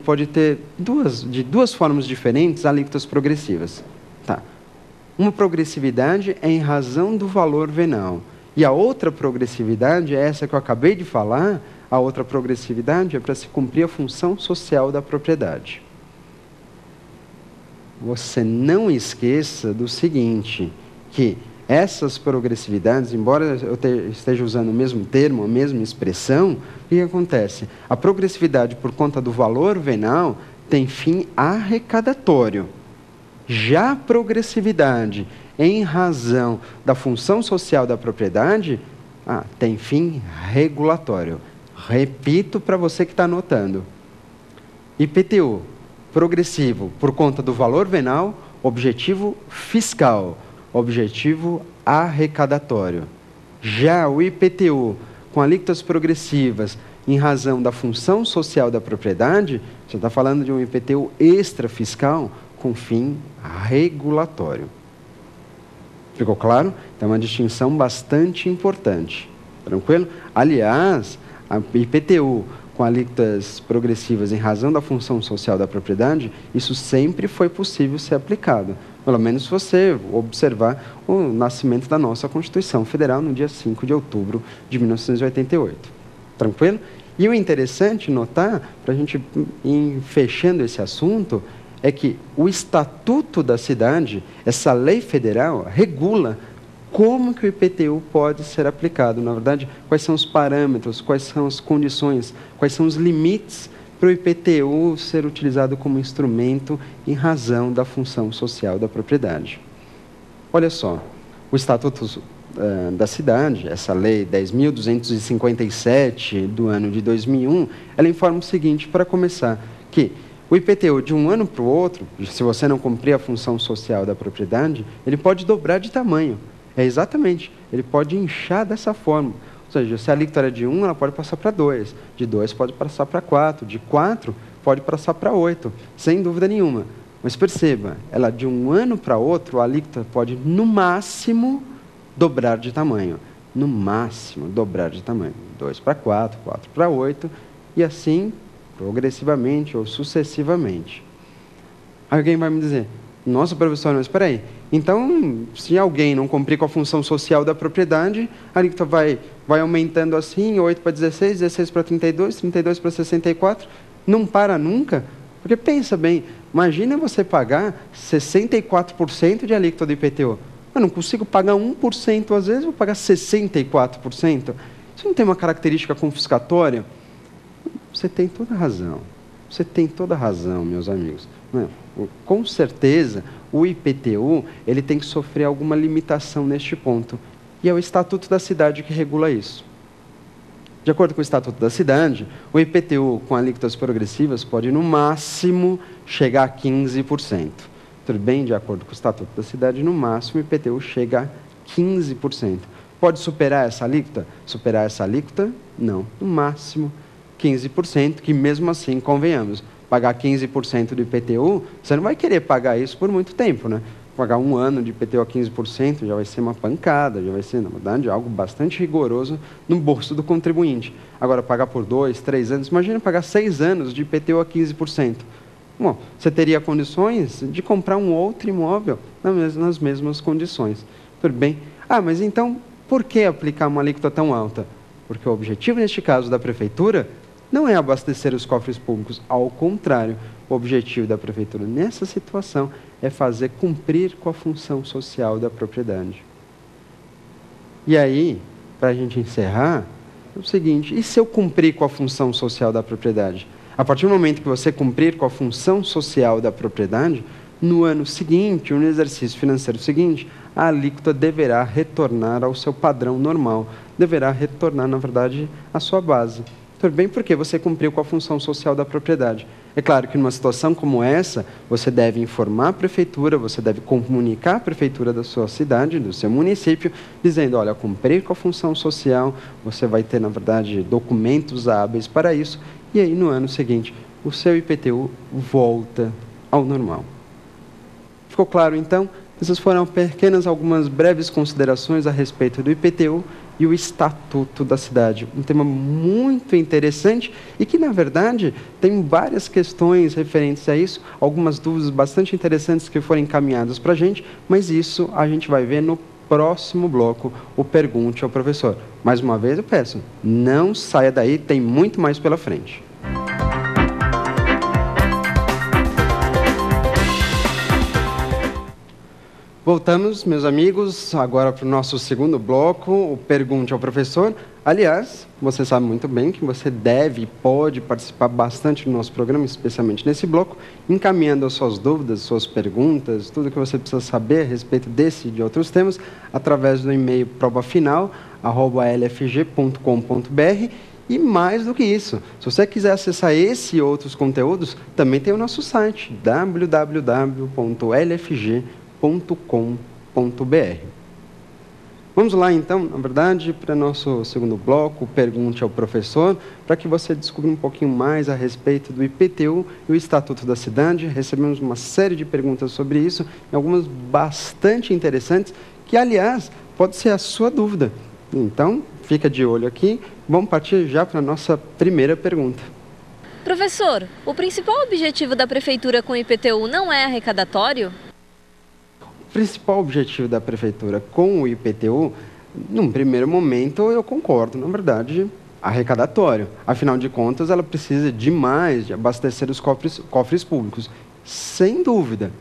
pode ter de duas formas diferentes alíquotas progressivas. Tá. Uma progressividade é em razão do valor venal. E a outra progressividade é essa que eu acabei de falar. A outra progressividade é para se cumprir a função social da propriedade. Você não esqueça do seguinte, que essas progressividades, embora eu esteja usando o mesmo termo, a mesma expressão, o que acontece? A progressividade por conta do valor venal tem fim arrecadatório. Já a progressividade em razão da função social da propriedade, tem fim regulatório. Repito para você que está anotando. IPTU, progressivo por conta do valor venal, objetivo fiscal. Objetivo arrecadatório. Já o IPTU, com alíquotas progressivas em razão da função social da propriedade, você está falando de um IPTU extrafiscal com fim regulatório. Ficou claro? Então, é uma distinção bastante importante. Tranquilo? Aliás, a IPTU com alíquotas progressivas em razão da função social da propriedade, isso sempre foi possível ser aplicado. Pelo menos se você observar o nascimento da nossa Constituição Federal no dia 5 de outubro de 1988. Tranquilo? E o interessante notar, para a gente ir fechando esse assunto, é que o Estatuto da Cidade, essa lei federal, regula como que o IPTU pode ser aplicado. Na verdade, quais são os parâmetros, quais são as condições, quais são os limites para o IPTU ser utilizado como instrumento em razão da função social da propriedade. Olha só, o Estatuto da Cidade, essa lei 10.257 do ano de 2001, ela informa o seguinte, para começar, que o IPTU de um ano para o outro, se você não cumprir a função social da propriedade, ele pode dobrar de tamanho. Exatamente, ele pode inchar dessa forma. Ou seja, se a alíquota era de 1, ela pode passar para 2. De 2 pode passar para 4. De 4 pode passar para 8, sem dúvida nenhuma. Mas perceba, ela de um ano para outro, a alíquota pode, no máximo, dobrar de tamanho. No máximo, dobrar de tamanho. 2 para 4, 4 para 8, e assim, progressivamente ou sucessivamente. Alguém vai me dizer, nossa, professor, mas espera aí. Então, se alguém não cumprir com a função social da propriedade, a alíquota vai aumentando assim, 8 para 16, 16 para 32, 32 para 64, não para nunca? Porque pensa bem, imagina você pagar 64% de alíquota do IPTU. Eu não consigo pagar 1%, às vezes vou pagar 64%. Isso não tem uma característica confiscatória? Você tem toda a razão. Você tem toda a razão, meus amigos. Com certeza, o IPTU ele tem que sofrer alguma limitação neste ponto. E é o Estatuto da Cidade que regula isso. De acordo com o Estatuto da Cidade, o IPTU com alíquotas progressivas pode, no máximo, chegar a 15%. Tudo bem? De acordo com o Estatuto da Cidade, no máximo, o IPTU chega a 15%. Pode superar essa alíquota? Superar essa alíquota? Não. No máximo, 15%, que mesmo assim, convenhamos, pagar 15% do IPTU, você não vai querer pagar isso por muito tempo, né? Pagar um ano de IPTU a 15% já vai ser uma pancada, já vai ser, na verdade, algo bastante rigoroso no bolso do contribuinte. Agora, pagar por 2, 3 anos, imagina pagar 6 anos de IPTU a 15%. Bom, você teria condições de comprar um outro imóvel nas mesmas condições. Tudo bem? Mas então, por que aplicar uma alíquota tão alta? Porque o objetivo, neste caso, da Prefeitura não é abastecer os cofres públicos, ao contrário, o objetivo da Prefeitura nessa situação é fazer cumprir com a função social da propriedade. E aí, para a gente encerrar, é o seguinte, e se eu cumprir com a função social da propriedade? A partir do momento que você cumprir com a função social da propriedade, no ano seguinte, no exercício financeiro seguinte, a alíquota deverá retornar ao seu padrão normal, deverá retornar, na verdade, à sua base. Tudo bem? Porque você cumpriu com a função social da propriedade. É claro que numa situação como essa, você deve informar a prefeitura, você deve comunicar a prefeitura da sua cidade, do seu município, dizendo, olha, cumpri com a função social, você vai ter, na verdade, documentos hábeis para isso, e aí no ano seguinte, o seu IPTU volta ao normal. Ficou claro, então? Essas foram apenas algumas breves considerações a respeito do IPTU e o Estatuto da Cidade. Um tema muito interessante e que, na verdade, tem várias questões referentes a isso, algumas dúvidas bastante interessantes que foram encaminhadas para a gente, mas isso a gente vai ver no próximo bloco, o Pergunte ao Professor. Mais uma vez eu peço, não saia daí, tem muito mais pela frente. Voltamos, meus amigos, agora para o nosso segundo bloco, o Pergunte ao Professor. Aliás, você sabe muito bem que você deve e pode participar bastante do nosso programa, especialmente nesse bloco, encaminhando as suas dúvidas, suas perguntas, tudo que você precisa saber a respeito desse e de outros temas, através do e-mail provafinal@lfg.com.br. E mais do que isso, se você quiser acessar esse e outros conteúdos, também tem o nosso site, www.lfg.com.br. Vamos lá, então, na verdade, para nosso segundo bloco, Pergunte ao Professor, para que você descubra um pouquinho mais a respeito do IPTU e o Estatuto da Cidade. Recebemos uma série de perguntas sobre isso, e algumas bastante interessantes, que, aliás, pode ser a sua dúvida. Então, fica de olho aqui. Vamos partir já para a nossa primeira pergunta. Professor, o principal objetivo da Prefeitura com o IPTU não é arrecadatório? O principal objetivo da Prefeitura com o IPTU, num primeiro momento, eu concordo, na verdade, arrecadatório. Afinal de contas, ela precisa demais de abastecer os cofres públicos, sem dúvida.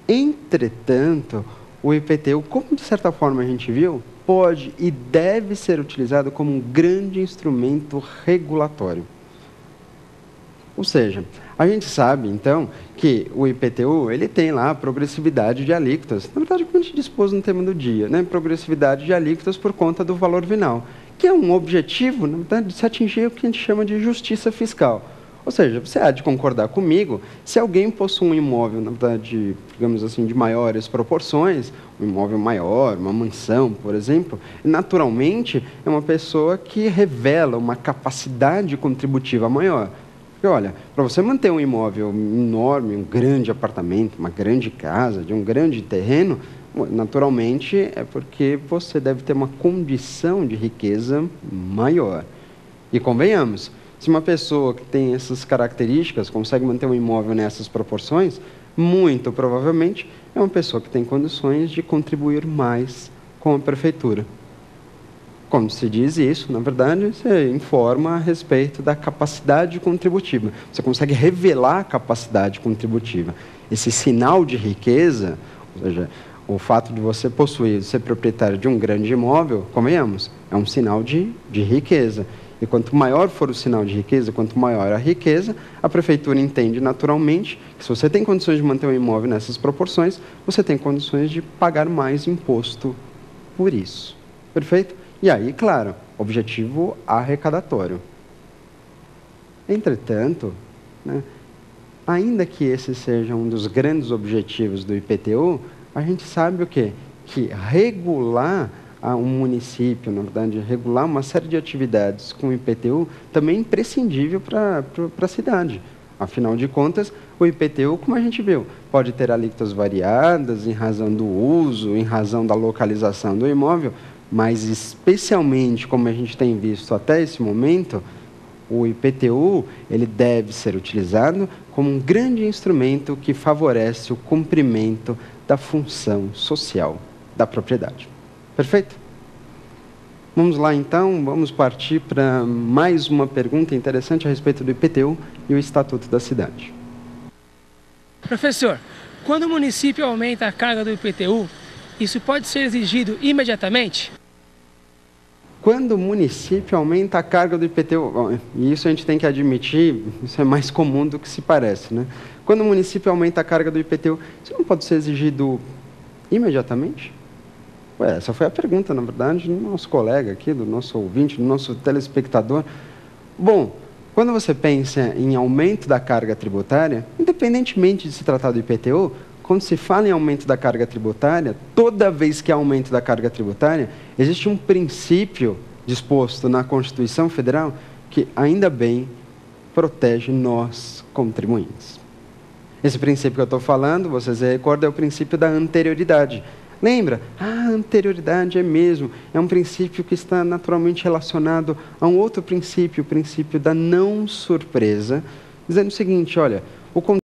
Entretanto, o IPTU, como de certa forma a gente viu, pode e deve ser utilizado como um grande instrumento regulatório. Ou seja, a gente sabe, então, que o IPTU ele tem lá a progressividade de alíquotas. Na verdade, como a gente dispôs no tema do dia, né? Progressividade de alíquotas por conta do valor venal, que é um objetivo, na verdade, de se atingir o que a gente chama de justiça fiscal. Ou seja, você há de concordar comigo, se alguém possui um imóvel, na verdade, digamos assim, de maiores proporções, um imóvel maior, uma mansão, por exemplo, naturalmente é uma pessoa que revela uma capacidade contributiva maior. Porque, olha, para você manter um imóvel enorme, um grande apartamento, uma grande casa, de um grande terreno, naturalmente é porque você deve ter uma condição de riqueza maior. E convenhamos, se uma pessoa que tem essas características consegue manter um imóvel nessas proporções, muito provavelmente é uma pessoa que tem condições de contribuir mais com a prefeitura. Quando se diz isso, na verdade, você informa a respeito da capacidade contributiva. Você consegue revelar a capacidade contributiva. Esse sinal de riqueza, ou seja, o fato de você possuir, ser proprietário de um grande imóvel, convenhamos, é um sinal de riqueza. E quanto maior for o sinal de riqueza, quanto maior a riqueza, a prefeitura entende naturalmente que se você tem condições de manter um imóvel nessas proporções, você tem condições de pagar mais imposto por isso. Perfeito? E aí, claro, objetivo arrecadatório. Entretanto, né, ainda que esse seja um dos grandes objetivos do IPTU, a gente sabe o quê? Que regular um município, na verdade, regular uma série de atividades com o IPTU também é imprescindível para a cidade. Afinal de contas, o IPTU, como a gente viu, pode ter alíquotas variadas em razão do uso, em razão da localização do imóvel, mas especialmente, como a gente tem visto até esse momento, o IPTU ele deve ser utilizado como um grande instrumento que favorece o cumprimento da função social da propriedade. Perfeito? Vamos lá, então, vamos partir para mais uma pergunta interessante a respeito do IPTU e o Estatuto da Cidade. Professor, quando o município aumenta a carga do IPTU, isso pode ser exigido imediatamente? Quando o município aumenta a carga do IPTU, bom, e isso a gente tem que admitir, isso é mais comum do que se parece, né? Quando o município aumenta a carga do IPTU, isso não pode ser exigido imediatamente? Ué, essa foi a pergunta, na verdade, do nosso colega aqui, do nosso ouvinte, do nosso telespectador. Bom, quando você pensa em aumento da carga tributária, independentemente de se tratar do IPTU, quando se fala em aumento da carga tributária, toda vez que há aumento da carga tributária, existe um princípio disposto na Constituição Federal que, ainda bem, protege nós, contribuintes. Esse princípio que eu estou falando, vocês recordam, é o princípio da anterioridade. Lembra? A anterioridade é mesmo. É um princípio que está naturalmente relacionado a um outro princípio, o princípio da não surpresa, dizendo o seguinte, olha, o